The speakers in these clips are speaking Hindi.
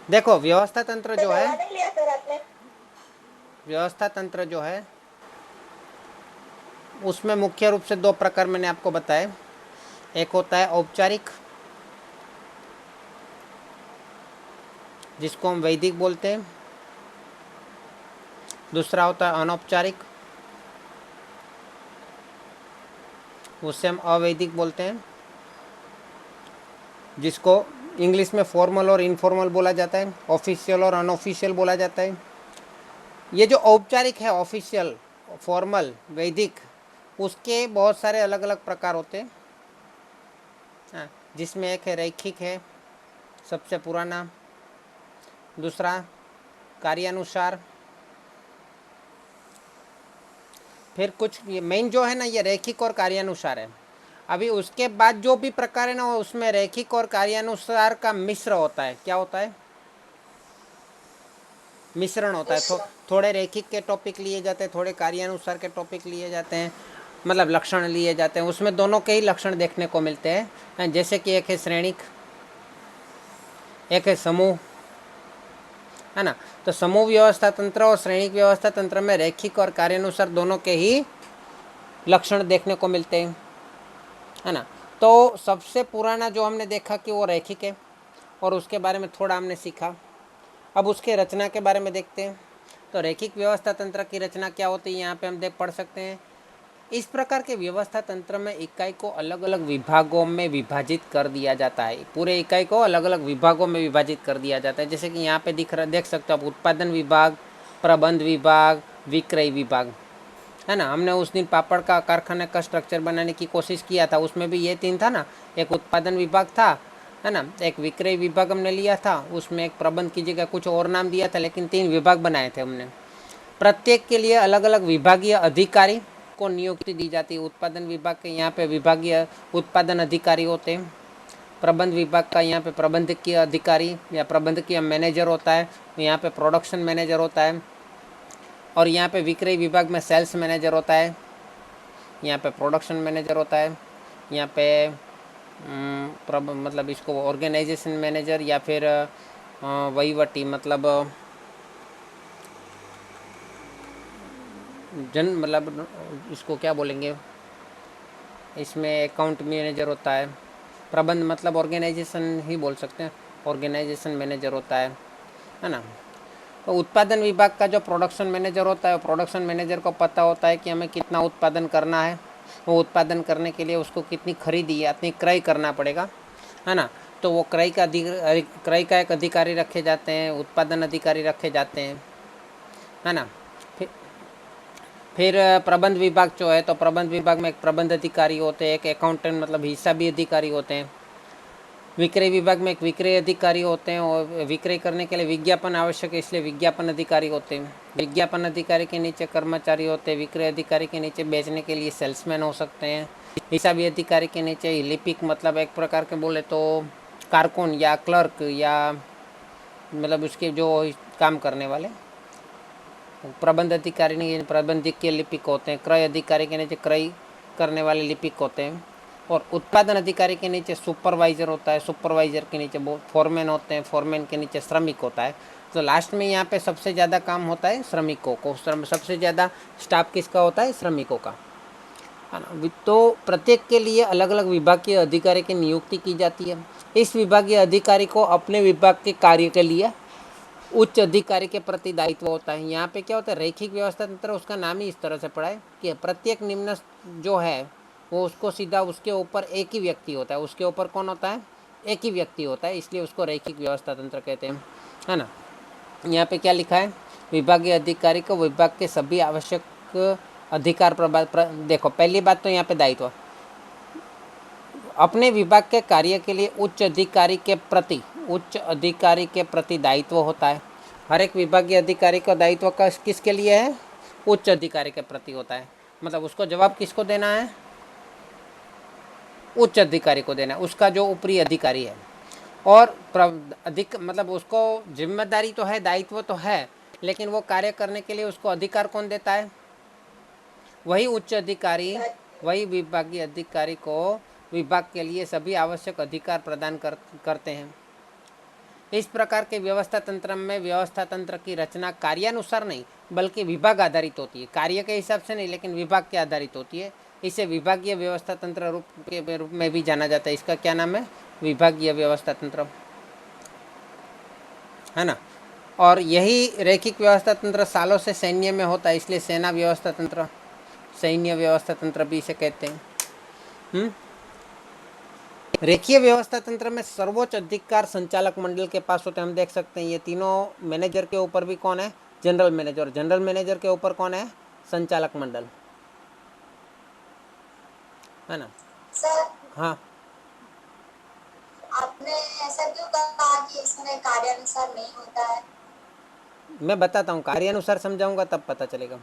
देखो व्यवस्था तंत्र तो जो है, दवा नहीं लिया सर आपने? व्यवस्था तंत्र जो है उसमें मुख्य रूप से दो प्रकार मैंने आपको बताए। एक होता है औपचारिक, जिसको हम वैदिक बोलते हैं। दूसरा होता है अनौपचारिक, उससे हम अवैदिक बोलते हैं, जिसको इंग्लिश में फॉर्मल और इनफॉर्मल बोला जाता है, ऑफिशियल और अनऑफिशियल बोला जाता है। ये जो औपचारिक है, ऑफिशियल, फॉर्मल, वैदिक, उसके बहुत सारे अलग अलग प्रकार होते हैं। हाँ, जिसमें एक है रैखिक है, सबसे पुराना। दूसरा कार्यानुसार। फिर कुछ ये मेन जो है ना, ये रैखिक और कार्यानुसार है। अभी उसके बाद जो भी प्रकार है ना, उसमें रैखिक और कार्यानुसार का मिश्र होता है। क्या होता है? मिश्रण होता है। मिश्रण। थोड़े रैखिक के टॉपिक लिए जाते हैं, थोड़े कार्यानुसार के टॉपिक लिए जाते हैं, मतलब लक्षण लिए जाते हैं। उसमें दोनों के ही लक्षण देखने को मिलते हैं। जैसे कि एक है श्रेणिक, एक है समूह, है ना। तो समूह व्यवस्था तंत्र और श्रेणिक व्यवस्था तंत्र में रैखिक और कार्यानुसार दोनों के ही लक्षण देखने को मिलते हैं, है ना। तो सबसे पुराना जो हमने देखा कि वो रैखिक है, और उसके बारे में थोड़ा हमने सीखा। अब उसके रचना के बारे में देखते हैं। तो रैखिक व्यवस्था तंत्र की रचना क्या होती है, यहाँ पे हम देख पढ़ सकते हैं। इस प्रकार के व्यवस्था तंत्र में इकाई को अलग अलग विभागों में विभाजित कर दिया जाता है। पूरे इकाई को अलग अलग विभागों में विभाजित कर दिया जाता है। जैसे कि यहाँ पे देख सकते हो आप, उत्पादन विभाग, प्रबंध विभाग, विक्रय विभाग, है ना। हमने उस दिन पापड़ का कारखाने का स्ट्रक्चर बनाने की कोशिश किया था, उसमें भी ये तीन था ना। एक उत्पादन विभाग था, है ना, एक विक्रय विभाग हमने लिया था, उसमें एक प्रबंध की जगह कुछ और नाम दिया था, लेकिन तीन विभाग बनाए थे हमने। प्रत्येक के लिए अलग अलग विभागीय अधिकारी को नियुक्ति दी जाती है। उत्पादन विभाग के यहाँ पे विभागीय उत्पादन अधिकारी होते हैं। प्रबंध विभाग का यहाँ पे प्रबंधकीय अधिकारी या प्रबंधकीय मैनेजर होता है, यहाँ पे प्रोडक्शन मैनेजर होता है। और यहाँ पे विक्रय विभाग में सेल्स मैनेजर होता है, यहाँ पे प्रोडक्शन मैनेजर होता है, यहाँ पे मतलब इसको ऑर्गेनाइजेशन मैनेजर या फिर वहीवटी, मतलब मतलब इसको क्या बोलेंगे, इसमें अकाउंट मैनेजर होता है। प्रबंध मतलब ऑर्गेनाइजेशन ही बोल सकते हैं, ऑर्गेनाइजेशन मैनेजर होता है ना। तो उत्पादन विभाग का जो प्रोडक्शन मैनेजर होता है, प्रोडक्शन मैनेजर को पता होता है कि हमें कितना उत्पादन करना है। वो उत्पादन करने के लिए उसको कितनी खरीदी या कितनी क्रय करना पड़ेगा, है ना। तो वो क्रय का एक अधिकारी रखे जाते हैं, उत्पादन अधिकारी रखे जाते हैं, है ना। फिर फिर प्रबंध विभाग जो है, तो प्रबंध विभाग में एक प्रबंध अधिकारी होते हैं, एक अकाउंटेंट मतलब हिसाबी अधिकारी होते हैं। विक्रय विभाग में एक विक्रय अधिकारी होते हैं, और विक्रय करने के लिए विज्ञापन आवश्यक है, इसलिए विज्ञापन अधिकारी होते हैं। विज्ञापन अधिकारी के नीचे कर्मचारी होते हैं। विक्रय अधिकारी के नीचे बेचने के लिए सेल्समैन हो सकते हैं। हिसाबी अधिकारी के नीचे लिपिक, मतलब एक प्रकार के बोले तो कारकुन या क्लर्क, या मतलब उसके जो काम करने वाले। प्रबंध अधिकारी ने प्रबंधकीय लिपिक होते हैं। क्रय अधिकारी के नीचे क्रय करने वाले लिपिक होते हैं। और उत्पादन अधिकारी के नीचे सुपरवाइजर होता है। सुपरवाइजर के नीचे फोरमैन होते हैं। फोरमैन के नीचे श्रमिक होता है। तो लास्ट में यहाँ पे सबसे ज़्यादा काम होता है श्रमिकों को। सबसे ज़्यादा स्टाफ किसका होता है? श्रमिकों का, है ना। तो प्रत्येक के लिए अलग अलग विभागीय अधिकारी की नियुक्ति की जाती है। इस विभागीय अधिकारी को अपने विभाग के कार्य के लिए उच्च अधिकारी के प्रति दायित्व होता है। यहाँ पे क्या होता है, रैखिक व्यवस्था तंत्र, उसका नाम ही इस तरह से पड़ा है कि प्रत्येक निम्न जो है वो उसको सीधा उसके ऊपर एक ही व्यक्ति होता है। उसके ऊपर कौन होता है? एक ही व्यक्ति होता है, इसलिए उसको रैखिक व्यवस्था तंत्र कहते हैं, है ना। यहाँ पे क्या लिखा है? विभागीय अधिकारी को विभाग के सभी आवश्यक अधिकार देखो, पहली बात तो यहाँ पे दायित्व, अपने विभाग के कार्य के लिए उच्च अधिकारी के प्रति दायित्व होता है। हर एक विभागीय अधिकारी का दायित्व का किसके लिए है? उच्च अधिकारी के प्रति होता है। मतलब उसको जवाब किसको देना है? उच्च अधिकारी को देना है, उसका जो ऊपरी अधिकारी है। और अधिक मतलब उसको जिम्मेदारी तो है, दायित्व तो है, लेकिन वो कार्य करने के लिए उसको अधिकार कौन देता है? वही उच्च अधिकारी, वही विभागीय अधिकारी को विभाग के लिए सभी आवश्यक अधिकार प्रदान करते हैं। इस प्रकार के व्यवस्था तंत्र में व्यवस्था तंत्र की रचना कार्यानुसार नहीं बल्कि विभाग आधारित होती है। कार्य के हिसाब से नहीं लेकिन विभाग के आधारित होती है। इसे विभागीय व्यवस्था तंत्र रूप में भी जाना जाता है। इसका क्या नाम है? विभागीय व्यवस्था तंत्र, है ना। और यही रैखिक व्यवस्था तंत्र सालों से सैन्य में होता है, इसलिए सेना व्यवस्था तंत्र, सैन्य व्यवस्था तंत्र भी इसे कहते हैं। रेखीय व्यवस्था तंत्र में सर्वोच्च अधिकार संचालक मंडल के पास होते हैं। हम देख सकते हैं ये तीनों मैनेजर के ऊपर भी कौन है? General manager. जनरल मैनेजर के ऊपर कौन है? संचालक मंडल, है ना। सर हाँ, आपने ऐसा क्यों कहा कि इसमें कार्यानुसार नहीं होता है? मैं बताता हूँ, कार्यानुसार समझाऊंगा तब पता चलेगा।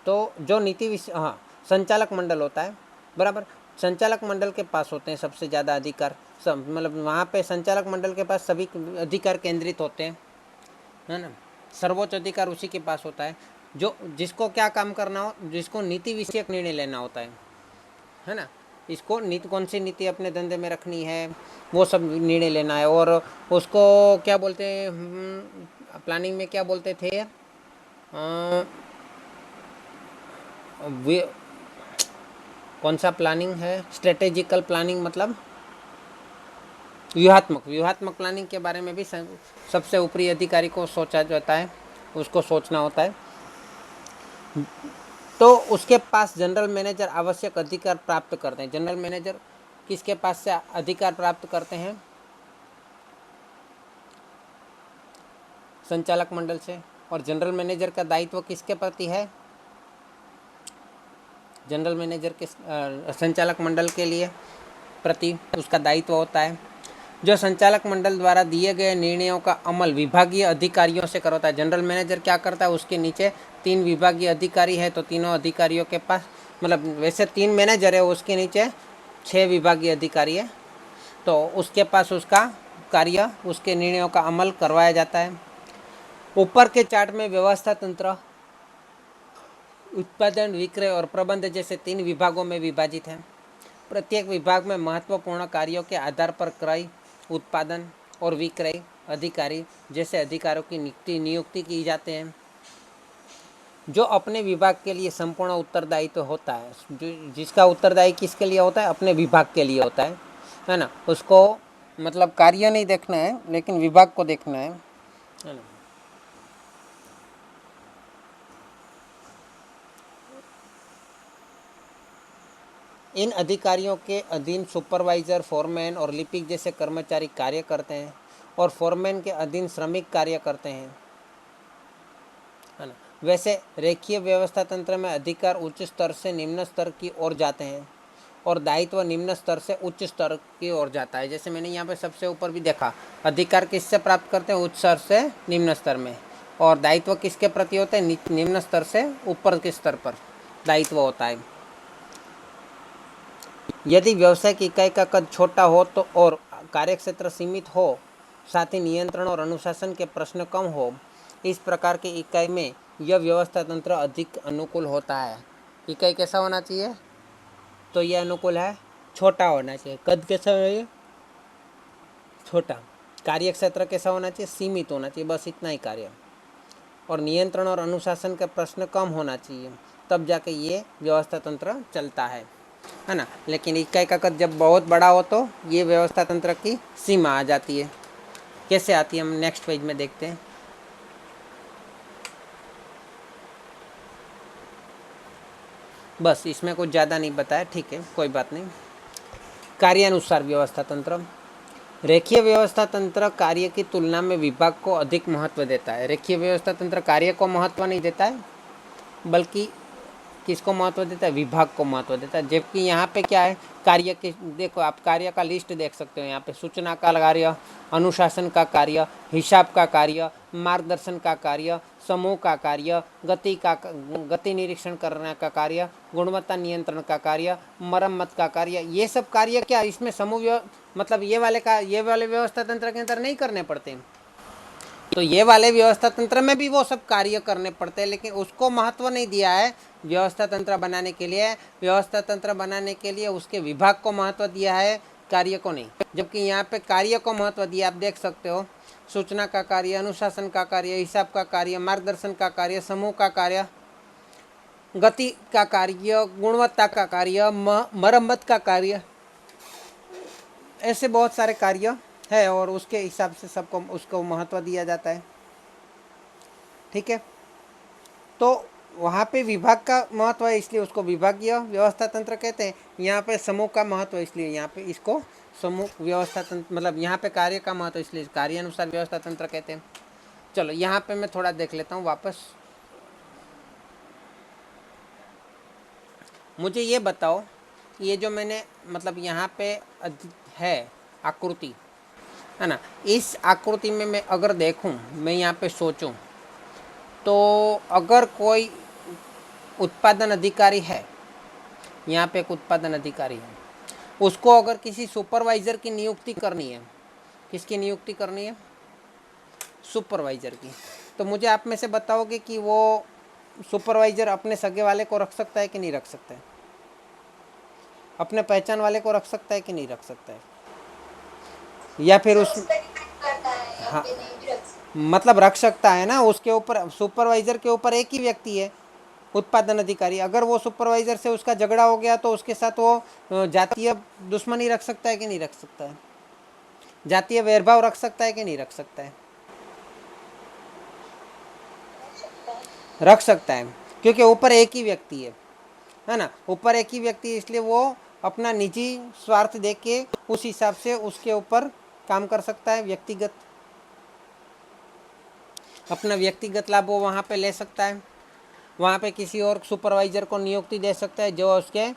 तो जो नीति हाँ, संचालक मंडल होता है, बराबर। संचालक मंडल के पास होते हैं सबसे ज़्यादा अधिकार, सब मतलब वहाँ पे संचालक मंडल के पास सभी अधिकार केंद्रित होते हैं, है ना। सर्वोच्च अधिकार उसी के पास होता है, जो जिसको क्या काम करना हो, जिसको नीति विषयक निर्णय लेना होता है ना। इसको नीति, कौन सी नीति अपने धंधे में रखनी है, वो सब निर्णय लेना है। और उसको क्या बोलते हैं, प्लानिंग में क्या बोलते थे, कौन सा प्लानिंग है? स्ट्रेटेजिकल प्लानिंग, मतलब व्यूहात्मक प्लानिंग के बारे में भी सबसे ऊपरी अधिकारी को सोचा जाता है, उसको सोचना होता है। तो उसके पास जनरल मैनेजर आवश्यक अधिकार प्राप्त करते हैं। जनरल मैनेजर किसके पास से अधिकार प्राप्त करते हैं? संचालक मंडल से। और जनरल मैनेजर का दायित्व किसके प्रति है? जनरल मैनेजर के संचालक मंडल के लिए प्रति उसका दायित्व होता है। जो संचालक मंडल द्वारा दिए गए निर्णयों का अमल विभागीय अधिकारियों से करवाता है। जनरल मैनेजर क्या करता है, उसके नीचे 3 विभागीय अधिकारी है, तो तीनों अधिकारियों के पास, मतलब वैसे 3 मैनेजर है, उसके नीचे 6 विभागीय अधिकारी है, तो उसके पास उसका कार्य, उसके निर्णयों का अमल करवाया जाता है। ऊपर के चार्ट में व्यवस्था तंत्र उत्पादन, विक्रय और प्रबंध जैसे 3 विभागों में विभाजित है। प्रत्येक विभाग में महत्वपूर्ण कार्यों के आधार पर क्रय, उत्पादन और विक्रय अधिकारी जैसे अधिकारियों की नियुक्ति की जाते हैं, जो अपने विभाग के लिए संपूर्ण उत्तरदायित्व होता है। जो जिसका उत्तरदायी किसके लिए होता है? अपने विभाग के लिए होता है ना। उसको मतलब कार्य नहीं देखना है लेकिन विभाग को देखना है ना। इन अधिकारियों के अधीन सुपरवाइजर, फोरमैन और लिपिक जैसे कर्मचारी कार्य करते हैं, और फोरमैन के अधीन श्रमिक कार्य करते हैं, है ना। वैसे रेखीय व्यवस्था तंत्र में अधिकार उच्च स्तर से निम्न स्तर की ओर जाते हैं और दायित्व निम्न स्तर से उच्च स्तर की ओर जाता है। जैसे मैंने यहाँ पे सबसे ऊपर भी देखा, अधिकार किससे प्राप्त करते हैं? उच्च स्तर से निम्न स्तर में। और दायित्व किसके प्रति होते हैं? निम्न स्तर से ऊपर के स्तर पर दायित्व होता है। यदि व्यवसायिक इकाई का कद छोटा हो तो और कार्यक्षेत्र सीमित हो, साथ ही नियंत्रण और अनुशासन के प्रश्न कम हो, इस प्रकार की इकाई में यह व्यवस्था तंत्र अधिक अनुकूल होता है। इकाई कैसा होना चाहिए? तो यह अनुकूल है, छोटा होना चाहिए। कद कैसा होना चाहिए? छोटा। कार्यक्षेत्र कैसा होना चाहिए? सीमित होना चाहिए, बस इतना ही कार्य। और नियंत्रण और अनुशासन का प्रश्न कम होना चाहिए, तब जाके ये व्यवस्था तंत्र चलता है ना। लेकिन इकाई का कद जब बहुत बड़ा हो तो ये व्यवस्था तंत्र की सीमा आ जाती है। कैसे आती है हम नेक्स्ट पेज में देखते हैं। बस इसमें कुछ ज़्यादा नहीं बताया, ठीक है, कोई बात नहीं। कार्यानुसार व्यवस्था तंत्र। रेखीय व्यवस्था तंत्र कार्य की तुलना में विभाग को अधिक महत्व देता है। रेखीय व्यवस्था तंत्र कार्य को महत्व नहीं देता है बल्कि किसको महत्व देता है? विभाग को महत्व देता है। जबकि यहाँ पे क्या है, कार्य के, देखो आप कार्य का लिस्ट देख सकते हो यहाँ पे। सूचना का कार्य, अनुशासन का कार्य, हिसाब का कार्य, मार्गदर्शन का कार्य, समूह का कार्य, गति निरीक्षण करने का कार्य, गुणवत्ता नियंत्रण का कार्य, मरम्मत का कार्य, ये सब कार्य क्या इसमें समूह मतलब ये वाले व्यवस्था तंत्र के अंदर नहीं करने पड़ते। तो ये वाले व्यवस्था तंत्र में भी वो सब कार्य करने पड़ते हैं, लेकिन उसको महत्व नहीं दिया है। व्यवस्था तंत्र बनाने के लिए उसके विभाग को महत्व दिया है, कार्य को नहीं, जबकि यहाँ पे कार्य को महत्व दिया। आप देख सकते हो सूचना का कार्य, अनुशासन का कार्य, हिसाब का कार्य, मार्गदर्शन का कार्य, समूह का कार्य, गति का कार्य, गुणवत्ता का कार्य, मरम्मत का कार्य, ऐसे बहुत सारे कार्य है और उसके हिसाब से सबको उसको महत्व दिया जाता है। ठीक है, तो वहाँ पे विभाग का महत्व है इसलिए उसको विभागीय व्यवस्था तंत्र कहते हैं। यहाँ पे समूह का महत्व इसलिए यहाँ पे इसको समूह व्यवस्था तंत्र, मतलब यहाँ पे कार्य का महत्व इसलिए कार्य अनुसार व्यवस्था तंत्र कहते हैं। चलो यहाँ पे मैं थोड़ा देख लेता हूँ वापस। मुझे ये बताओ, ये जो मैंने मतलब यहाँ पे है आकृति है ना, इस आकृति में मैं अगर देखूँ, मैं यहाँ पे सोचूं, तो अगर कोई उत्पादन अधिकारी है, यहाँ पे एक उत्पादन अधिकारी है, उसको अगर किसी सुपरवाइज़र की नियुक्ति करनी है, किसकी नियुक्ति करनी है? सुपरवाइज़र की। तो मुझे आप में से बताओगे कि वो सुपरवाइज़र अपने सगे वाले को रख सकता है कि नहीं रख सकता है? अपने पहचान वाले को रख सकता है कि नहीं रख सकता है? या फिर उस उस पे डिपेंड करता है या हाँ, फिर नहीं भी रख सकते। मतलब रख सकता है ना, उसके ऊपर सुपरवाइज़र के ऊपर एक ही व्यक्ति है, उत्पादन अधिकारी। अगर वो सुपरवाइज़र से उसका झगड़ा हो गया तो उसके साथ वो जातीय दुश्मनी रख सकता है कि नहीं रख सकता है? जातीय वैरभाव रख सकता है कि नहीं रख सकता है? रख सकता है, क्योंकि ऊपर एक ही व्यक्ति है ना, ऊपर एक ही व्यक्ति, इसलिए वो अपना निजी स्वार्थ देख के उस हिसाब से उसके ऊपर काम कर सकता है। व्यक्तिगत अपना व्यक्तिगत लाभ वो वहाँ पे ले सकता है, वहाँ पे किसी और सुपरवाइज़र को नियुक्ति दे सकता है जो उसके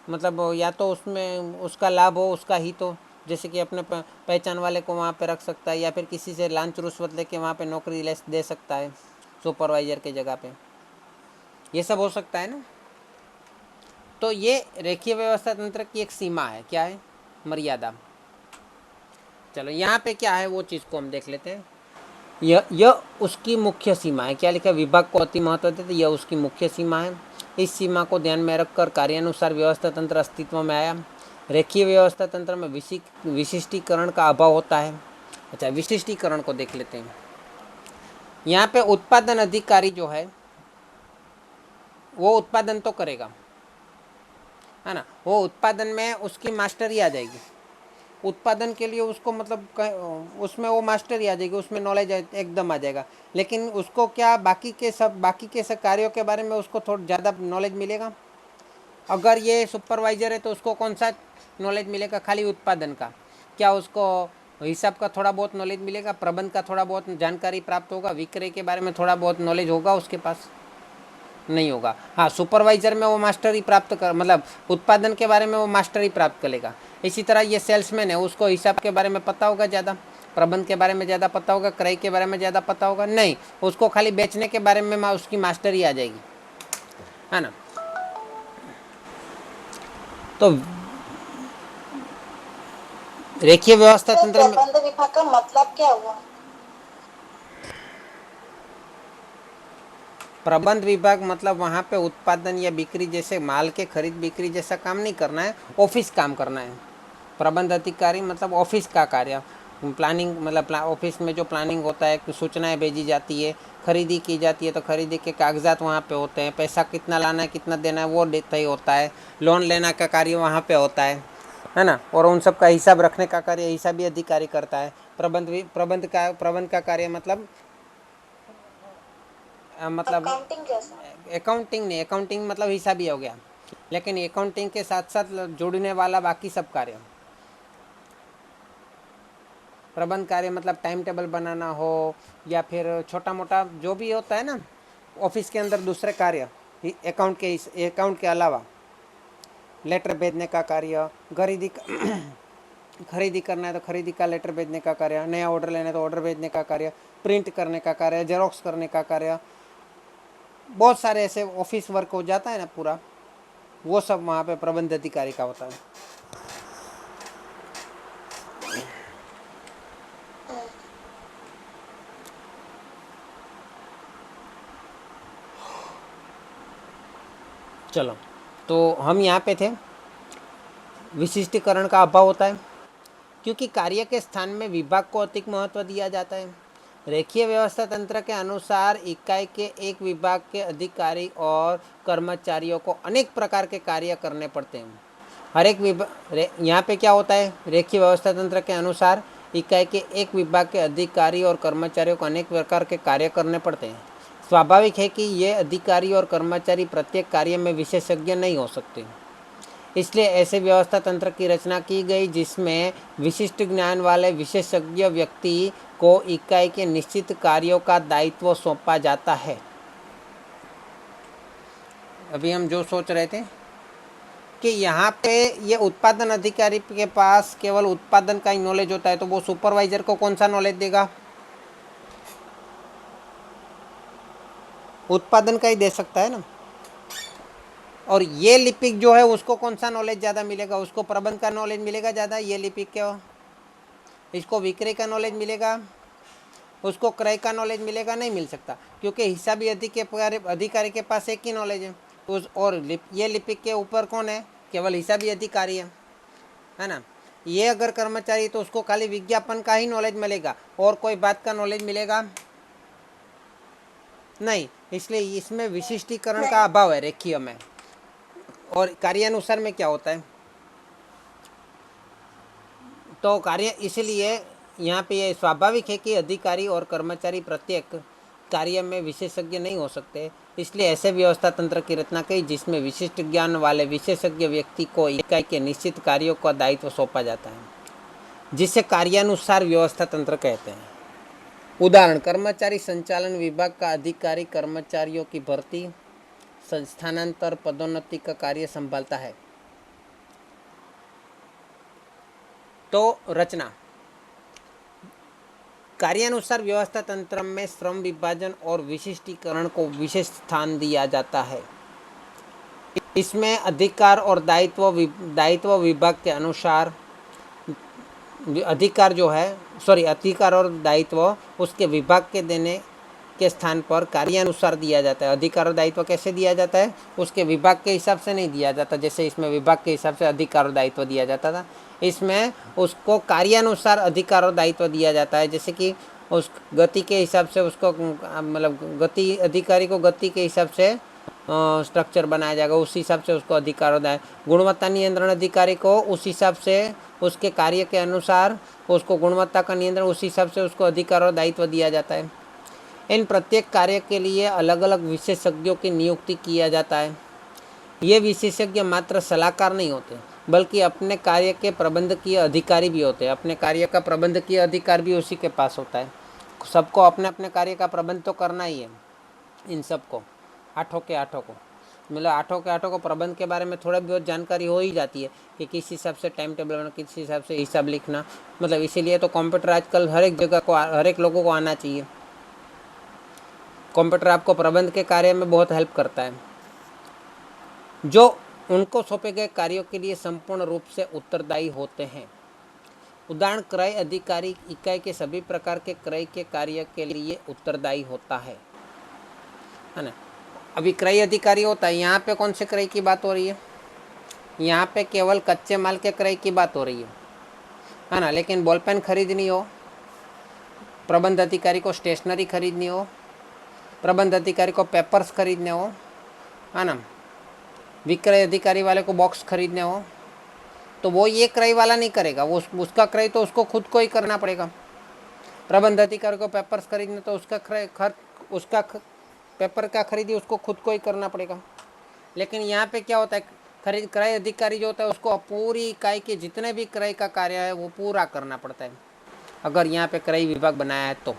मतलब या तो उसमें उसका लाभ हो, उसका हित हो, जैसे कि अपने पहचान वाले को वहाँ पे रख सकता है, या फिर किसी से लांच रुश्वत लेके वहाँ पे नौकरी दे सकता है सुपरवाइज़र के जगह पे। ये सब हो सकता है ना। तो ये रेखीय व्यवस्था तंत्र की एक सीमा है। क्या है? मर्यादा। चलो यहाँ पे क्या है वो चीज़ को हम देख लेते हैं। यह उसकी मुख्य सीमा है। क्या लिखा है? विभाग को अति महत्व देते, यह उसकी मुख्य सीमा है। इस सीमा को ध्यान में रखकर कार्यानुसार व्यवस्था तंत्र अस्तित्व में आया। रेखीय व्यवस्था तंत्र में विशिष्टीकरण का अभाव होता है। अच्छा, विशिष्टीकरण को देख लेते हैं। यहाँ पे उत्पादन अधिकारी जो है वो उत्पादन तो करेगा, है ना, वो उत्पादन में उसकी मास्टरी आ जाएगी। उत्पादन के लिए उसको मतलब उसमें वो मास्टरी आ जाएगी, उसमें नॉलेज एकदम आ जाएगा। लेकिन उसको क्या बाकी के सब कार्यों के बारे में उसको थोड़ा ज़्यादा नॉलेज मिलेगा? अगर ये सुपरवाइज़र है तो उसको कौन सा नॉलेज मिलेगा? खाली उत्पादन का। क्या उसको हिसाब का थोड़ा बहुत नॉलेज मिलेगा? प्रबंध का थोड़ा बहुत जानकारी प्राप्त होगा? विक्रय के बारे में थोड़ा बहुत नॉलेज होगा उसके पास? नहीं होगा। हाँ, सुपरवाइज़र में वो मास्टरी प्राप्त कर मतलब उत्पादन के बारे में वो मास्टरी प्राप्त करेगा। इसी तरह ये सेल्समैन है, उसको हिसाब के बारे में पता होगा ज़्यादा, प्रबंध के बारे में ज़्यादा पता होगा, क्रय के बारे में ज़्यादा पता होगा? नहीं, उसको खाली बेचने के बारे में उसकी मास्टरी आ जाएगी, है ना। तो रेखीय व्यवस्था तो तंत्र में प्रबंध विभाग का मतलब क्या हुआ? प्रबंध विभाग मतलब वहाँ पे उत्पादन या बिक्री जैसे माल के खरीद बिक्री जैसा काम नहीं करना है, ऑफिस काम करना है। प्रबंध अधिकारी मतलब ऑफिस का कार्य, प्लानिंग मतलब ऑफिस में जो प्लानिंग होता है, सूचनाएं भेजी जाती है, खरीदी की जाती है, तो खरीदी के कागजात वहाँ पे होते हैं, पैसा कितना लाना है कितना देना है वो तय होता है, लोन लेना का कार्य वहाँ पे होता है ना, और उन सब का हिसाब रखने का कार्य हिसाबी अधिकारी करता है। प्रबंध का कार्य मतलब अकाउंटिंग जैसा। अकाउंटिंग नहीं, अकाउंटिंग मतलब हिसाबी हो गया, लेकिन अकाउंटिंग के साथ साथ जुड़ने वाला बाकी सब कार्य। प्रबंध कार्य मतलब टाइम टेबल बनाना हो या फिर छोटा मोटा जो भी होता है ना ऑफिस के अंदर दूसरे कार्य, अकाउंट के अलावा लेटर भेजने का कार्य, खरीदी करना है तो खरीदी का लेटर भेजने का कार्य, नया ऑर्डर लेना है तो ऑर्डर भेजने का कार्य, प्रिंट करने का कार्य, जेरोक्स करने का कार्य, बहुत सारे ऐसे ऑफिस वर्क हो जाता है ना पूरा, वो सब वहाँ पे प्रबंध अधिकारी का होता है। चलो, तो हम यहाँ पे थे, विशिष्टीकरण का अभाव होता है, क्योंकि कार्य के स्थान में विभाग को अधिक महत्व दिया जाता है। रेखीय व्यवस्था तंत्र के अनुसार इकाई के एक विभाग के अधिकारी और कर्मचारियों को अनेक प्रकार के कार्य करने पड़ते हैं। हर एक विभाग यहाँ पे क्या होता है, रेखीय व्यवस्था तंत्र के अनुसार इकाई के एक विभाग के अधिकारी और कर्मचारियों को अनेक प्रकार के कार्य करने पड़ते हैं। स्वाभाविक है कि ये अधिकारी और कर्मचारी प्रत्येक कार्य में विशेषज्ञ नहीं हो सकते, इसलिए ऐसे व्यवस्था तंत्र की रचना की गई जिसमें विशिष्ट ज्ञान वाले विशेषज्ञ व्यक्ति को इकाई के निश्चित कार्यों का दायित्व सौंपा जाता है। अभी हम जो सोच रहे थे कि यहाँ पे ये उत्पादन अधिकारी के पास केवल उत्पादन का ही नॉलेज होता है, तो वो सुपरवाइजर को कौन सा नॉलेज देगा? उत्पादन का ही दे सकता है ना। और ये लिपिक जो है उसको कौन सा नॉलेज ज़्यादा मिलेगा? उसको प्रबंध का नॉलेज मिलेगा ज़्यादा। ये लिपिक क्या, इसको विक्रय का नॉलेज मिलेगा, उसको क्रय का नॉलेज मिलेगा? नहीं मिल सकता, क्योंकि हिसाबी अधिकारी के पास एक ही नॉलेज है। और ये लिपिक के ऊपर कौन है? केवल हिसाबी अधिकारी है ना। ये अगर कर्मचारी तो उसको खाली विज्ञापन का ही नॉलेज मिलेगा और कोई बात का नॉलेज मिलेगा नहीं। इसलिए इसमें विशिष्टीकरण का अभाव है रेखीय में। और कार्यानुसार में क्या होता है, तो कार्य, इसलिए यहाँ पे ये स्वाभाविक है कि अधिकारी और कर्मचारी प्रत्येक कार्य में विशेषज्ञ नहीं हो सकते, इसलिए ऐसे व्यवस्था तंत्र की रचना की जिसमें विशिष्ट ज्ञान वाले विशेषज्ञ व्यक्ति को इकाई के निश्चित कार्यों का दायित्व सौंपा जाता है, जिसे कार्यानुसार व्यवस्था तंत्र कहते हैं। उदाहरण, कर्मचारी संचालन विभाग का अधिकारी कर्मचारियों की भर्ती, स्थानांतर, पदोन्नति का कार्य संभालता है। तो रचना, कार्यानुसार व्यवस्था तंत्र में श्रम विभाजन और विशिष्टीकरण को विशेष स्थान दिया जाता है। इसमें अधिकार और दायित्व विभाग के अनुसार अधिकार और दायित्व उसके विभाग के देने के स्थान पर कार्यानुसार दिया जाता है। अधिकार और दायित्व कैसे दिया जाता है? उसके विभाग के हिसाब से नहीं दिया जाता, जैसे इसमें विभाग के हिसाब से अधिकार और दायित्व दिया जाता था, इसमें उसको कार्यानुसार अधिकार और दायित्व दिया जाता है। जैसे कि उस गति के हिसाब से उसको, मतलब गति अधिकारी को गति के हिसाब से स्ट्रक्चर बनाया जाएगा, उस हिसाब से उसको अधिकार और दायित्व। गुणवत्ता नियंत्रण अधिकारी को उस हिसाब से उसके कार्य के अनुसार उसको गुणवत्ता का नियंत्रण, उस हिसाब से उसको अधिकार और दायित्व दिया जाता है। इन प्रत्येक कार्य के लिए अलग अलग विशेषज्ञों की नियुक्ति किया जाता है। ये विशेषज्ञ मात्र सलाहकार नहीं होते, बल्कि अपने कार्य के प्रबंधकीय अधिकारी भी होते हैं। अपने कार्य का प्रबंधकीय अधिकार भी उसी के पास होता है। सबको अपने अपने कार्य का प्रबंध तो करना ही है। इन सबको, आठों के आठों को, मतलब आठों के आठों को प्रबंध के बारे में थोड़ा बहुत जानकारी हो ही जाती है कि किस हिसाब से टाइम टेबल बनाना, किस हिसाब से हिसाब लिखना। मतलब इसीलिए तो कंप्यूटर आजकल हर एक जगह को, हर एक लोगों को आना चाहिए। कंप्यूटर आपको प्रबंध के कार्य में बहुत हेल्प करता है, जो उनको सौंपे गए कार्यों के लिए संपूर्ण रूप से उत्तरदायी होते हैं। उदाहरण, क्रय अधिकारी इकाई के सभी प्रकार के क्रय के कार्य के लिए उत्तरदायी होता है ना। अभी क्रय अधिकारी होता है, यहाँ पे कौन से क्रय की बात हो रही है? यहाँ पे केवल कच्चे माल के क्रय की बात हो रही है ना। लेकिन बॉल पेन खरीदनी हो, प्रबंध अधिकारी को स्टेशनरी खरीदनी हो, प्रबंध अधिकारी को पेपर्स खरीदने हो, है ना, विक्रय अधिकारी वाले को बॉक्स खरीदने हो, तो वो ये क्रय वाला नहीं करेगा, वो उसका क्रय तो उसको खुद को ही करना पड़ेगा। प्रबंध अधिकारी को पेपर्स खरीदने तो उसका पेपर का खरीदी उसको खुद को ही करना पड़ेगा। लेकिन यहाँ पे क्या होता है, क्रय अधिकारी जो होता है उसको पूरी इकाई के जितने भी क्रय का कार्य है वो पूरा करना पड़ता है, अगर यहाँ पे क्रय विभाग बनाया है तो,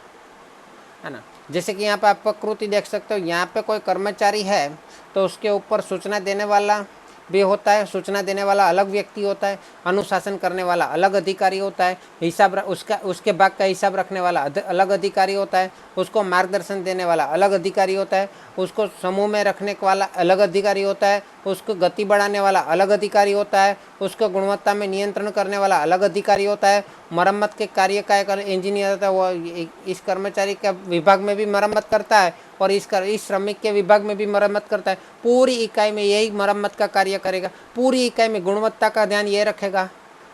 है ना। जैसे कि यहाँ पे आप प्रकृति देख सकते हो, यहाँ पे कोई कर्मचारी है तो उसके ऊपर सूचना देने वाला भी होता है, सूचना देने वाला अलग व्यक्ति होता है, अनुशासन करने वाला अलग अधिकारी होता है, उसके भाग का हिसाब रखने वाला अलग अधिकारी होता है, उसको मार्गदर्शन देने वाला अलग अधिकारी होता है, उसको समूह में रखने वाला अलग अधिकारी होता है, उसको गति बढ़ाने वाला अलग अधिकारी होता है, उसको गुणवत्ता में नियंत्रण करने वाला अलग अधिकारी होता है, मरम्मत के कार्य का एक इंजीनियर होता है, वो इस कर्मचारी का विभाग में भी मरम्मत करता है और इस श्रमिक के विभाग में भी मरम्मत करता है। पूरी इकाई में यही मरम्मत का कार्य करेगा, पूरी इकाई में गुणवत्ता का ध्यान ये रखेगा,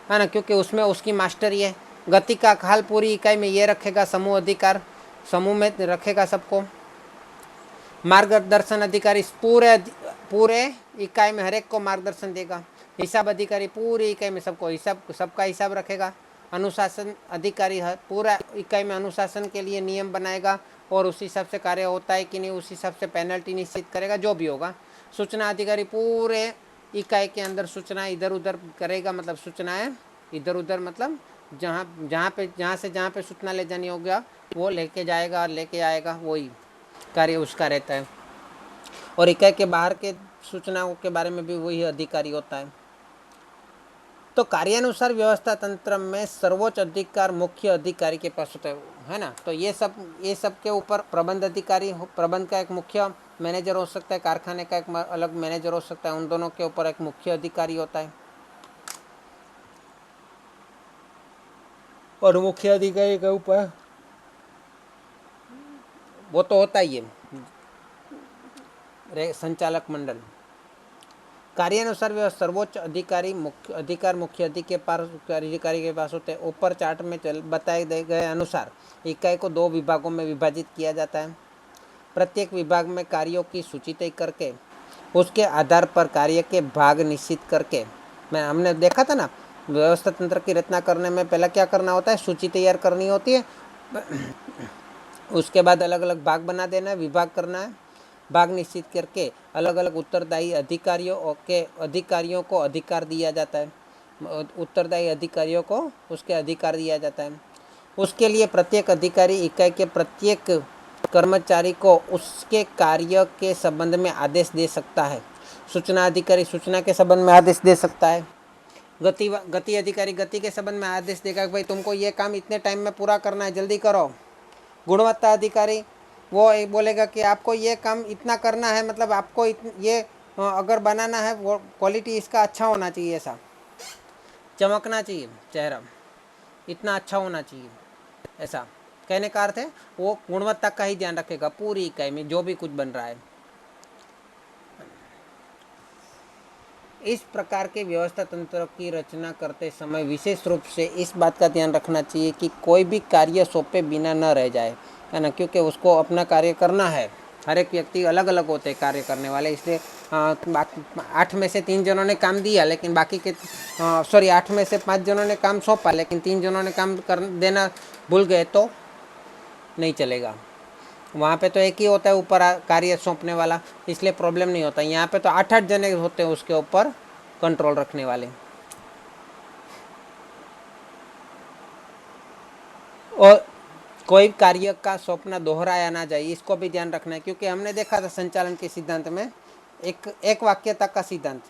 है ना, क्योंकि उसमें उसकी मास्टरी है। गति का ख्याल पूरी इकाई में ये रखेगा, समूह अधिकार समूह में रखेगा सबको। मार्गदर्शन अधिकारी पूरे इकाई में हर एक को मार्गदर्शन देगा। हिसाब अधिकारी पूरी इकाई में सबको सबका हिसाब रखेगा। अनुशासन अधिकारी पूरा इकाई में अनुशासन के लिए नियम बनाएगा और उस हिसाब से कार्य होता है कि नहीं उस हिसाब से पेनल्टी निश्चित करेगा, जो भी होगा। सूचना अधिकारी पूरे इकाई के अंदर सूचना इधर उधर करेगा, मतलब सूचनाएं इधर उधर, मतलब जहाँ से सूचना ले जानी होगा वो लेके जाएगा और लेके आएगा, वही कार्य उसका रहता है। और इकाई के बाहर के सूचनाओं के बारे में भी वही अधिकारी होता है। तो कार्यानुसार व्यवस्था तंत्र में सर्वोच्च अधिकार मुख्य अधिकारी के पास होता है ना। तो ये सब के ऊपर प्रबंध अधिकारी, प्रबंध का एक मुख्य मैनेजर हो सकता है, कारखाने का एक अलग मैनेजर हो सकता है, उन दोनों के ऊपर एक मुख्य अधिकारी होता है। और मुख्य अधिकारी के ऊपर वो तो होता ही है संचालक मंडल। कार्यानुसार व्यवस्था सर्वोच्च अधिकारी मुख्य अधिकारी के पास होते हैं। ऊपर चार्ट में बताए गए अनुसार इकाई को 2 विभागों में विभाजित किया जाता है। प्रत्येक विभाग में कार्यों की सूची तय करके उसके आधार पर कार्य के भाग निश्चित करके, हमने देखा था ना, व्यवस्था तंत्र की रचना करने में पहले क्या करना होता है, सूची तैयार करनी होती है। उसके बाद अलग अलग भाग बना देना है, विभाग करना है। भाग निश्चित करके अलग अलग उत्तरदायी अधिकारियों को अधिकार दिया जाता है। उत्तरदायी अधिकारियों को उसके अधिकार दिया जाता है। उसके लिए प्रत्येक अधिकारी इकाई के प्रत्येक कर्मचारी को उसके कार्य के संबंध में आदेश दे सकता है। सूचना अधिकारी सूचना के संबंध में आदेश दे सकता है। गति अधिकारी गति के संबंध में आदेश देगा कि भाई तुमको ये काम इतने टाइम में पूरा करना है, जल्दी करो। गुणवत्ता अधिकारी वो बोलेगा कि आपको ये काम इतना करना है, मतलब आपको ये अगर बनाना है वो क्वालिटी इसका अच्छा होना चाहिए, ऐसा चमकना चाहिए चेहरा, इतना अच्छा होना चाहिए, ऐसा कहने का अर्थ है वो गुणवत्ता का ही ध्यान रखेगा पूरी इकाई में जो भी कुछ बन रहा है। इस प्रकार के व्यवस्था तंत्र की रचना करते समय विशेष रूप से इस बात का ध्यान रखना चाहिए कि कोई भी कार्य सौंपे बिना न रह जाए, है ना, क्योंकि उसको अपना कार्य करना है। हर एक व्यक्ति अलग अलग होते हैं कार्य करने वाले, इसलिए 8 में से 3 जनों ने काम दिया लेकिन बाकी के 8 में से 5 जनों ने काम सौंपा लेकिन 3 जनों ने काम कर देना भूल गए तो नहीं चलेगा। वहाँ पे तो एक ही होता है ऊपर कार्य सौंपने वाला, इसलिए प्रॉब्लम नहीं होता। यहाँ पे तो 8 जने होते हैं उसके ऊपर कंट्रोल रखने वाले। और कोई कार्य का सौंपना दोहराया ना जाए, इसको भी ध्यान रखना है, क्योंकि हमने देखा था संचालन के सिद्धांत में एक वाक्यता का सिद्धांत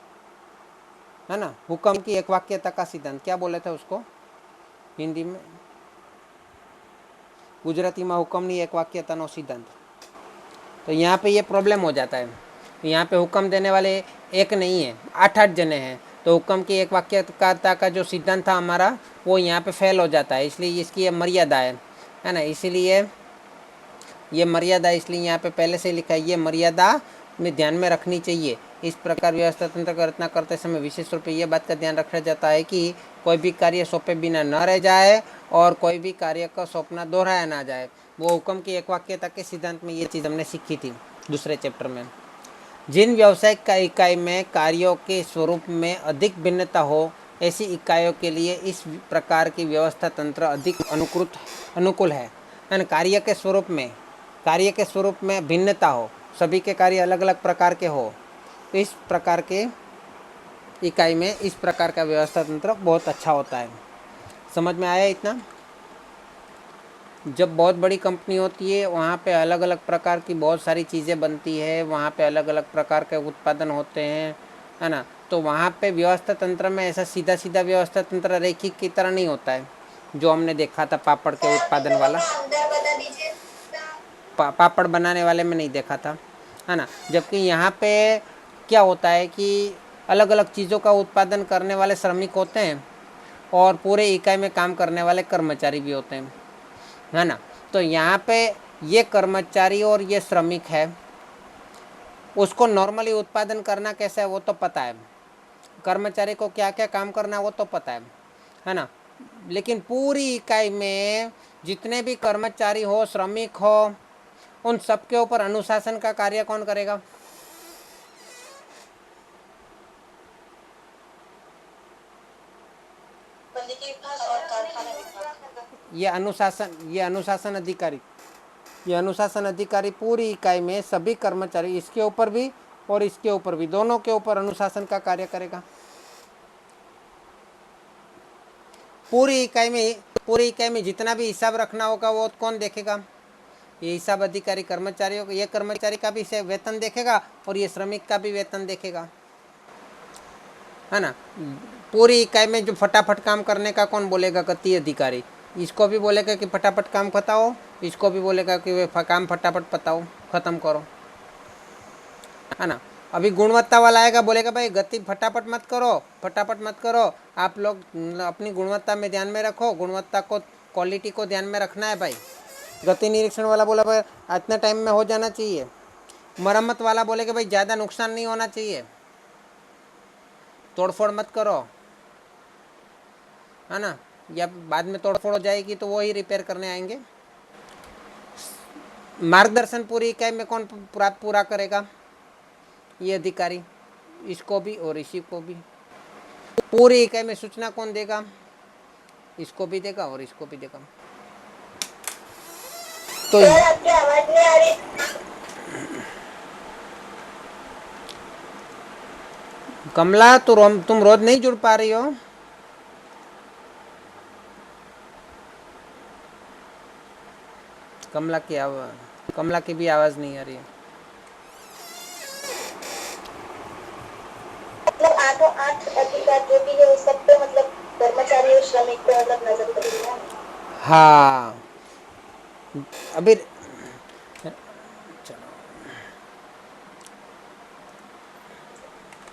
है ना, हुक्म की एक वाक्यता का सिद्धांत, क्या बोले थे उसको हिंदी में, गुजराती में हुक्मनी एक वाक्यताનો सिद्धांत। तो यहाँ पे ये प्रॉब्लम हो जाता है। यहाँ पे हुक्म देने वाले एक नहीं है, 8 जने हैं, तो हुक्म की एक वाक्यता का जो सिद्धांत था हमारा वो यहाँ पे फेल हो जाता है। इसलिए इसकी ये मर्यादा है ना, इसीलिए ये मर्यादा इसलिए यहाँ पे पहले से लिखा है, ये मर्यादा में ध्यान में रखनी चाहिए। इस प्रकार व्यवस्था तंत्र की रचना करते समय विशेष रूप से ये बात का ध्यान रखा जाता है कि कोई भी कार्य सौंपे बिना न रह जाए और कोई भी कार्य का सौंपना दोहराया ना जाए। वो हुक्म की एक वाक्यता के सिद्धांत में ये चीज़ हमने सीखी थी दूसरे चैप्टर में। जिन व्यावसायिक इकाई में कार्यों के स्वरूप में अधिक भिन्नता हो, ऐसी इकाइयों के लिए इस प्रकार की व्यवस्था तंत्र अधिक अनुकूल है। कार्य के स्वरूप में भिन्नता हो, सभी के कार्य अलग अलग प्रकार के हो, तो इस प्रकार के इकाई में इस प्रकार का व्यवस्था तंत्र बहुत अच्छा होता है। समझ में आया इतना? जब बहुत बड़ी कंपनी होती है वहाँ पे अलग अलग प्रकार की बहुत सारी चीज़ें बनती है, वहाँ पे अलग अलग प्रकार के उत्पादन होते हैं, है ना, तो वहाँ पे व्यवस्था तंत्र में ऐसा सीधा सीधा व्यवस्था तंत्र रेखिक की तरह नहीं होता है जो हमने देखा था पापड़ के उत्पादन वाला, पापड़ बनाने वाले में नहीं देखा था, है ना। जबकि यहाँ पे क्या होता है कि अलग अलग चीज़ों का उत्पादन करने वाले श्रमिक होते हैं और पूरे इकाई में काम करने वाले कर्मचारी भी होते हैं, है ना। तो यहाँ पे ये कर्मचारी और ये श्रमिक है, उसको नॉर्मली उत्पादन करना कैसा है वो तो पता है, कर्मचारी को क्या क्या काम करना है वो तो पता है, है ना। लेकिन पूरी इकाई में जितने भी कर्मचारी हो, श्रमिक हो, उन सबके ऊपर अनुशासन का कार्य कौन करेगा? वाणिज्य विभाग और कारखाना विभाग। ये अनुशासन अधिकारी, ये अनुशासन अधिकारी पूरी इकाई में सभी कर्मचारी, इसके ऊपर भी और इसके ऊपर भी, दोनों के ऊपर अनुशासन का कार्य करेगा। पूरी इकाई में जितना भी हिसाब रखना होगा वो कौन देखेगा? ये हिसाब अधिकारी कर्मचारियों को, ये कर्मचारी का भी वेतन देखेगा और ये श्रमिक का भी वेतन देखेगा, है ना। पूरी इकाई में जो फटाफट काम करने का कौन बोलेगा? गति अधिकारी। इसको भी बोलेगा कि फटाफट काम बताओ, इसको भी बोलेगा कि वे काम फटाफट बताओ, खत्म करो, है ना। अभी गुणवत्ता वाला आएगा, बोलेगा भाई गति फटाफट मत करो, फटाफट मत करो, आप लोग अपनी गुणवत्ता में ध्यान में रखो, गुणवत्ता को, क्वालिटी को ध्यान में रखना है भाई। गति निरीक्षण वाला बोला भाई इतने टाइम में हो जाना चाहिए। मरम्मत वाला बोलेगा भाई ज़्यादा नुकसान नहीं होना चाहिए, तोड़फोड़ मत करो, है ना, या बाद में तोड़फोड़ हो जाएगी तो वो ही रिपेयर करने आएंगे। मार्गदर्शन पूरी इकाई में कौन पूरा करेगा? ये अधिकारी, इसको भी और इसी को भी। पूरी इकाई में सूचना कौन देगा? इसको भी देगा और इसको भी देगा। तो आपकी आवाज नहीं आ रही। कमला, तुम रोज नहीं जुड़ पा रही हो? कमला की भी आवाज नहीं आ रही है। मतलब 8 अधिकार जो भी है उस सब पे, मतलब कर्मचारी और श्रमिक पे मतलब नजर करेगी ना। हाँ अभी चलो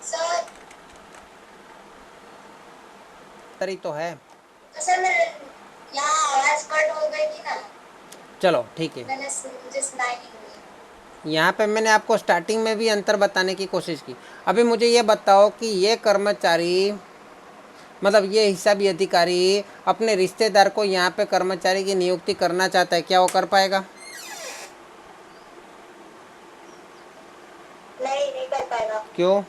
सर तरी तो है। सर यहाँ आवाज कट हो गई थी ना, चलो ठीक है, मुझे सुनाई नहीं हुई। यहाँ पे मैंने आपको स्टार्टिंग में भी अंतर बताने की कोशिश की। अभी मुझे ये बताओ कि ये कर्मचारी, मतलब ये हिसाबी अधिकारी अपने रिश्तेदार को यहाँ पे कर्मचारी की नियुक्ति करना चाहता है, क्या वो कर पाएगा? नहीं कर पाएगा। क्यों?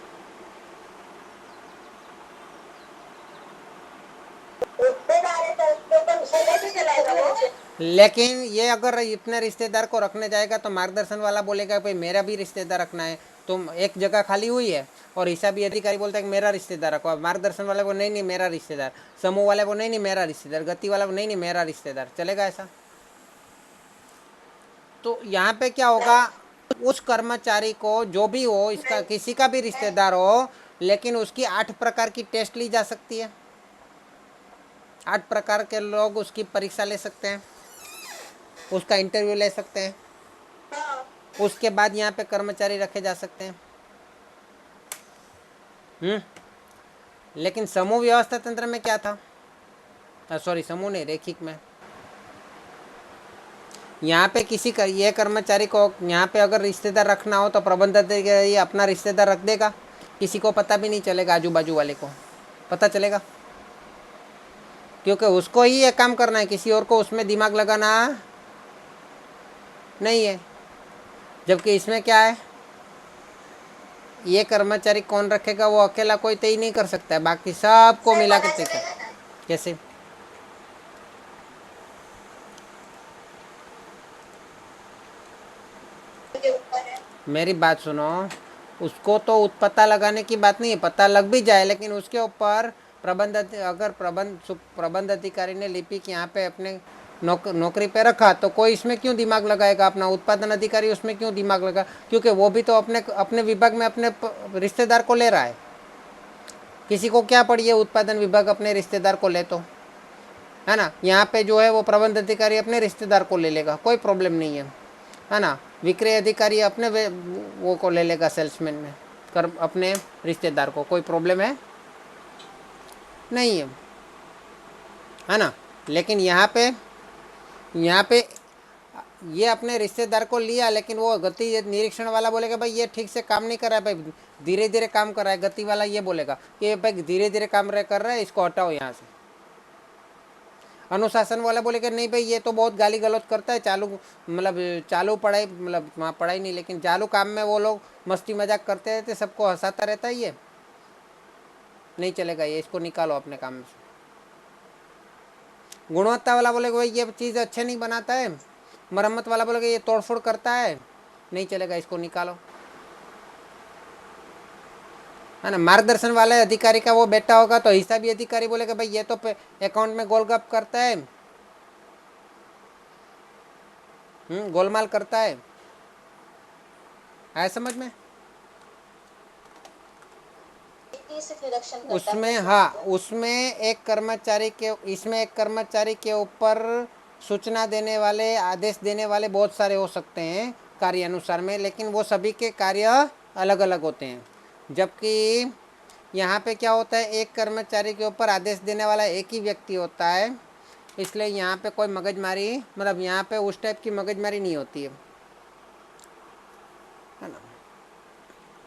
रिश्तेदार है तो उसके ऊपर उसे कैसे चलाएगा वो? लेकिन ये अगर इतने रिश्तेदार को रखने जाएगा तो मार्गदर्शन वाला बोलेगा भाई मेरा भी रिश्तेदार रखना है, तो एक जगह खाली हुई है और हिसाबी अधिकारी बोलता है कि मेरा रिश्तेदार रखो, मार्गदर्शन वाले को नहीं मेरा रिश्तेदार, समूह वाले को नहीं मेरा रिश्तेदार, गति वाला को नहीं मेरा रिश्तेदार, चलेगा ऐसा? तो यहाँ पे क्या होगा, उस कर्मचारी को जो भी हो, इसका किसी का भी रिश्तेदार हो, लेकिन उसकी 8 प्रकार की टेस्ट ली जा सकती है, 8 प्रकार के लोग उसकी परीक्षा ले सकते हैं, उसका इंटरव्यू ले सकते हैं, उसके बाद यहाँ पे कर्मचारी रखे जा सकते हैं। लेकिन समूह व्यवस्था तंत्र में क्या था? सॉरी, समूह नहीं, रेखिक में। यहाँ पे किसी का ये कर्मचारी को यहाँ पे अगर रिश्तेदार रखना हो तो प्रबंधक ये अपना रिश्तेदार रख देगा, किसी को पता भी नहीं चलेगा, आजू बाजू वाले को पता चलेगा, क्योंकि उसको ही ये काम करना है, किसी और को उसमें दिमाग लगाना नहीं है। जबकि इसमें क्या है, ये कर्मचारी कौन रखेगा, वो अकेला कोई तय नहीं कर सकता है, बाकी सबको मिला के तय कर। कैसे? मेरी बात सुनो, उसको तो पता लगाने की बात नहीं है, पता लग भी जाए, लेकिन उसके ऊपर प्रबंध अधिकारी ने लिपि के यहाँ पे अपने नौकरी पे रखा तो कोई इसमें क्यों दिमाग लगाएगा? अपना उत्पादन अधिकारी उसमें क्यों दिमाग लगा? क्योंकि वो भी तो अपने विभाग में अपने रिश्तेदार को ले रहा है। किसी को क्या पड़ी है उत्पादन विभाग अपने रिश्तेदार को ले तो, है ना। यहाँ पे जो है वो प्रबंध अधिकारी अपने रिश्तेदार को ले लेगा, कोई प्रॉब्लम नहीं है ना। विक्रय अधिकारी अपने वो को ले लेगा, सेल्समैन में कर अपने रिश्तेदार को, कोई प्रॉब्लम है नहीं है ना। लेकिन यहाँ पे ये अपने रिश्तेदार को लिया, लेकिन वो गति निरीक्षण वाला बोलेगा भाई ये ठीक से काम नहीं कर रहा है, भाई धीरे धीरे काम कर रहा है। गति वाला ये बोलेगा कि भाई धीरे धीरे काम कर रहा है, इसको हटाओ यहाँ से, अनुशासन वाला बोलेगा नहीं भाई ये तो बहुत गाली गलौज करता है, चालू मतलब चालू पढ़ाई मतलब वहाँ पढ़ाई नहीं लेकिन चालू काम में वो लोग मस्ती मजाक करते रहते, सबको हंसाता रहता है, ये नहीं चलेगा, ये इसको निकालो अपने काम से। गुणवत्ता वाला बोलेगा भाई ये चीज़ अच्छे नहीं बनाता है, मरम्मत वाला बोलेगा ये तोड़फोड़ करता है, नहीं चलेगा, इसको निकालो, है ना। मार्गदर्शन वाले अधिकारी का वो बेटा होगा तो हिसाबी अधिकारी बोलेगा भाई ये तो अकाउंट में गोलगप करता है, गोलमाल करता है। आया समझ में? सिर्फ निरीक्षण करता है, उसमें हाँ, उसमें एक कर्मचारी के, इसमें एक कर्मचारी के ऊपर सूचना देने वाले, आदेश देने वाले बहुत सारे हो सकते हैं कार्य अनुसार में, लेकिन वो सभी के कार्य अलग अलग होते हैं। जबकि यहाँ पे क्या होता है, एक कर्मचारी के ऊपर आदेश देने वाला एक ही व्यक्ति होता है, इसलिए यहाँ पे कोई मगजमारी, मतलब यहाँ पे उस टाइप की मगजमारी नहीं होती है ना।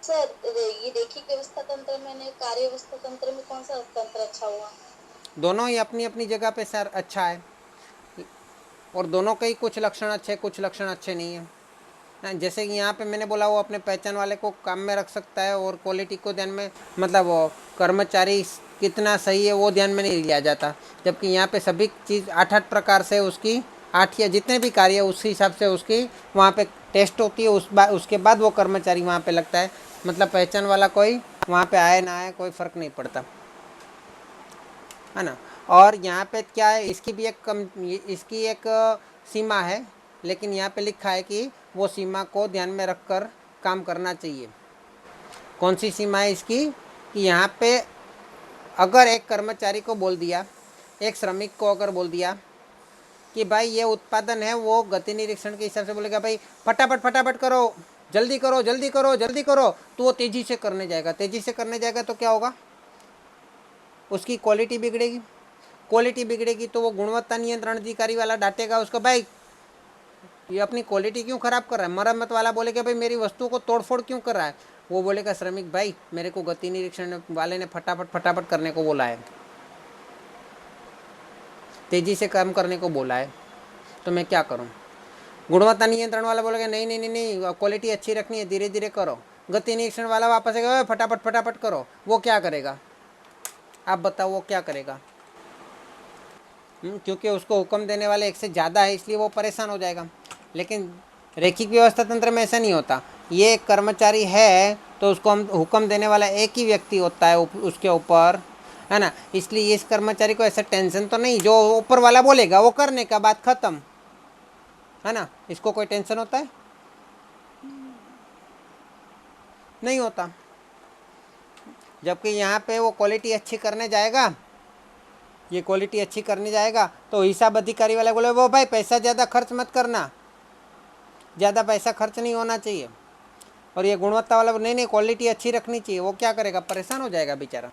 सर ये रैखिक व्यवस्था तंत्र में कार्य व्यवस्था तंत्र में कौन सा तंत्र अच्छा हुआ? दोनों ही अपनी अपनी जगह पे सर अच्छा है, और दोनों के ही कुछ लक्षण अच्छे, कुछ लक्षण अच्छे नहीं है ना। जैसे कि यहाँ पे मैंने बोला वो अपने पहचान वाले को काम में रख सकता है, और क्वालिटी को ध्यान में, मतलब वो कर्मचारी कितना सही है वो ध्यान में नहीं लिया जाता। जबकि यहाँ पे सभी चीज़ 8-8 प्रकार से उसकी 8 या जितने भी कार्य उस हिसाब से उसकी वहाँ पे टेस्ट होती है, उसके बाद वो कर्मचारी वहाँ पे लगता है। मतलब पहचान वाला कोई वहाँ पे आए ना आए कोई फ़र्क नहीं पड़ता, है ना। और यहाँ पे क्या है, इसकी भी इसकी एक सीमा है, लेकिन यहाँ पे लिखा है कि वो सीमा को ध्यान में रखकर काम करना चाहिए। कौन सी सीमा है इसकी, कि यहाँ पे अगर एक कर्मचारी को बोल दिया, एक श्रमिक को अगर बोल दिया कि भाई ये उत्पादन है, वो गति निरीक्षण के हिसाब से बोलेगा भाई फटाफट फटाफट करो, जल्दी करो जल्दी करो जल्दी करो, तो वो तेज़ी से करने जाएगा। तेज़ी से करने जाएगा तो क्या होगा, उसकी क्वालिटी बिगड़ेगी। क्वालिटी बिगड़ेगी तो वो गुणवत्ता नियंत्रण अधिकारी वाला डांटेगा उसको, भाई ये अपनी क्वालिटी क्यों ख़राब कर रहा है। मरम्मत वाला बोलेगा भाई मेरी वस्तु को तोड़फोड़ क्यों कर रहा है। वो बोलेगा श्रमिक भाई मेरे को गति निरीक्षण वाले ने फटाफट फटाफट करने को बोला है, तेज़ी से काम करने को बोला है, तो मैं क्या करूं। गुणवत्ता नियंत्रण वाला बोलेगा नहीं नहीं नहीं नहीं, क्वालिटी अच्छी रखनी है, धीरे धीरे करो। गति निरीक्षण वाला वापस आएगा फटाफट फटाफट करो, वो क्या करेगा, आप बताओ वो क्या करेगा। क्योंकि उसको हुक्म देने वाले एक से ज़्यादा है, इसलिए वो परेशान हो जाएगा। लेकिन रैखिक व्यवस्था तंत्र में ऐसा नहीं होता। ये एक कर्मचारी है तो उसको हम हुक्म देने वाला एक ही व्यक्ति होता है उसके ऊपर, है ना। इसलिए इस कर्मचारी को ऐसा टेंशन तो नहीं, जो ऊपर वाला बोलेगा वो करने का, बात ख़त्म, है ना। इसको कोई टेंशन होता है, नहीं होता। जबकि यहाँ पे वो क्वालिटी अच्छी करने जाएगा, ये क्वालिटी अच्छी करने जाएगा तो हिसाब अधिकारी वाले बोले वो भाई पैसा ज़्यादा खर्च मत करना, ज़्यादा पैसा खर्च नहीं होना चाहिए। और ये गुणवत्ता वाला नहीं नहीं क्वालिटी अच्छी रखनी चाहिए, वो क्या करेगा, परेशान हो जाएगा बेचारा।